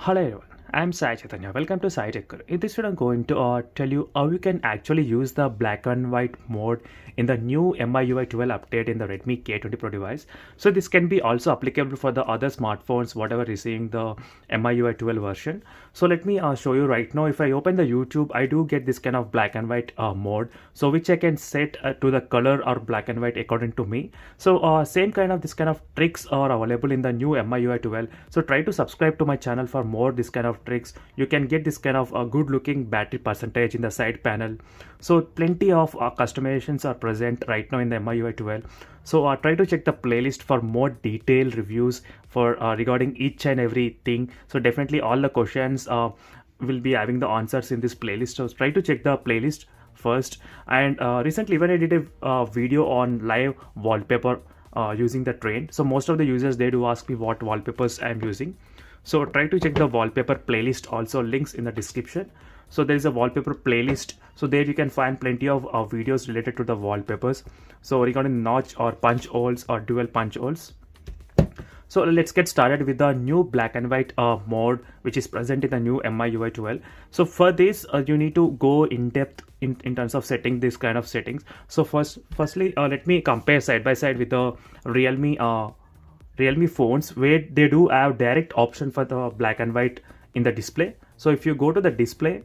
Hello everyone, I'm Sai Chaitanya. Welcome to Sai Tech. In this video, I'm going to tell you how you can actually use the black and white mode in the new MIUI 12 update in the Redmi K20 Pro device. So this can be also applicable for the other smartphones, whatever receiving the MIUI 12 version. So let me show you right now. If I open the YouTube, I do get this kind of black and white mode, so which I can set to the color or black and white according to me. So same kind of this kind of tricks are available in the new MIUI 12. So try to subscribe to my channel for more this kind of tricks. You can get this kind of a good looking battery percentage in the side panel. So plenty of customizations are present right now in the MIUI 12. So try to check the playlist for more detailed reviews for regarding each and everything. So definitely all the questions will be having the answers in this playlist. So try to check the playlist first. And recently when I did a video on live wallpaper using the train, so most of the users, they do ask me what wallpapers I'm using. So try to check the wallpaper playlist, also links in the description. So there is a wallpaper playlist, so there you can find plenty of videos related to the wallpapers, so regarding notch or punch holes or dual punch holes. So let's get started with the new black and white mode which is present in the new MIUI 12. So for this you need to go in depth in terms of setting this kind of settings. So firstly let me compare side by side with the Realme phones, where they do have direct option for the black and white in the display. So if you go to the display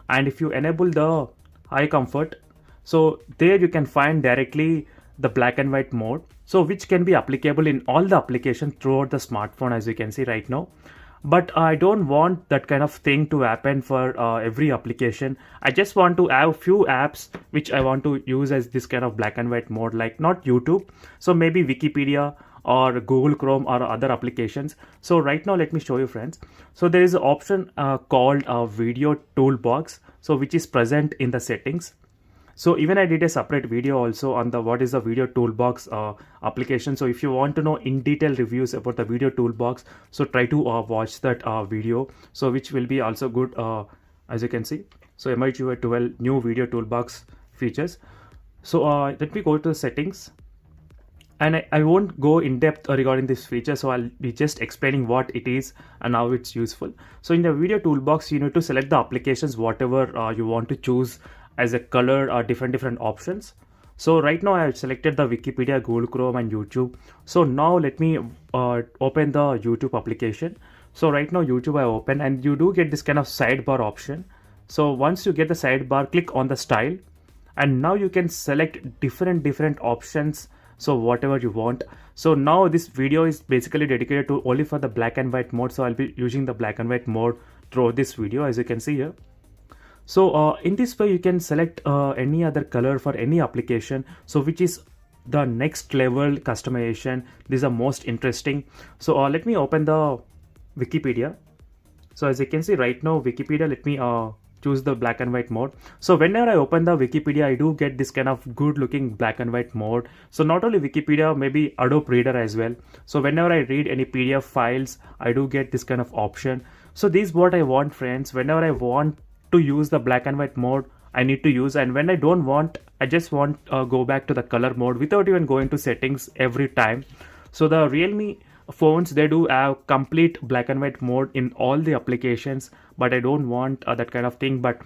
and if you enable the high comfort, so there you can find directly the black and white mode, so which can be applicable in all the applications throughout the smartphone, as you can see right now. But I don't want that kind of thing to happen for every application. I just want to have few apps which I want to use as this kind of black and white mode, like not YouTube, so maybe Wikipedia or Google Chrome or other applications. So right now let me show you, friends. So there is an option called video toolbox, so which is present in the settings. So even I did a separate video also on the what is the video toolbox application. So if you want to know in detail reviews about the video toolbox, so try to watch that video, so which will be also good as you can see. So MIUI 12 new video toolbox features. So let me go to the settings. And I won't go in depth regarding this feature, so I'll be just explaining what it is and how it's useful. So in the video toolbox, you need to select the applications whatever you want to choose as a color or different options. So right now I have selected the Wikipedia, Google Chrome and YouTube. So now let me open the YouTube application. So right now YouTube I open, and you do get this kind of sidebar option. So once you get the sidebar, click on the style, and now you can select different options, so whatever you want. So now this video is basically dedicated to only for the black and white mode, so I'll be using the black and white mode throughout this video, as you can see here. So in this way you can select any other color for any application, so which is the next level customization. These are most interesting. So let me open the Wikipedia. So as you can see right now, Wikipedia, let me choose the black and white mode. So whenever I open the Wikipedia, I do get this kind of good looking black and white mode. So not only Wikipedia, maybe Adobe Reader as well. So whenever I read any PDF files, I do get this kind of option. So this is what I want, friends. Whenever I want to use the black and white mode, I need to use, and when I don't want, I just want go back to the color mode without even going to settings every time. So the Realme phones, they do have complete black and white mode in all the applications, but I don't want that kind of thing. But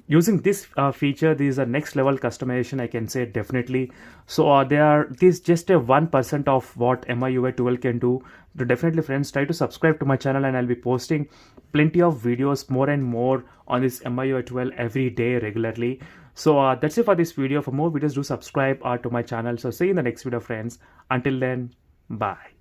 using this feature, this is a next level customization, I can say, definitely. So this is just a 1% of what MIUI 12 can do. So definitely, friends, try to subscribe to my channel, and I'll be posting plenty of videos more and more on this MIUI 12 every day regularly. So that's it for this video. For more videos, do subscribe to my channel. So see you in the next video, friends. Until then, bye.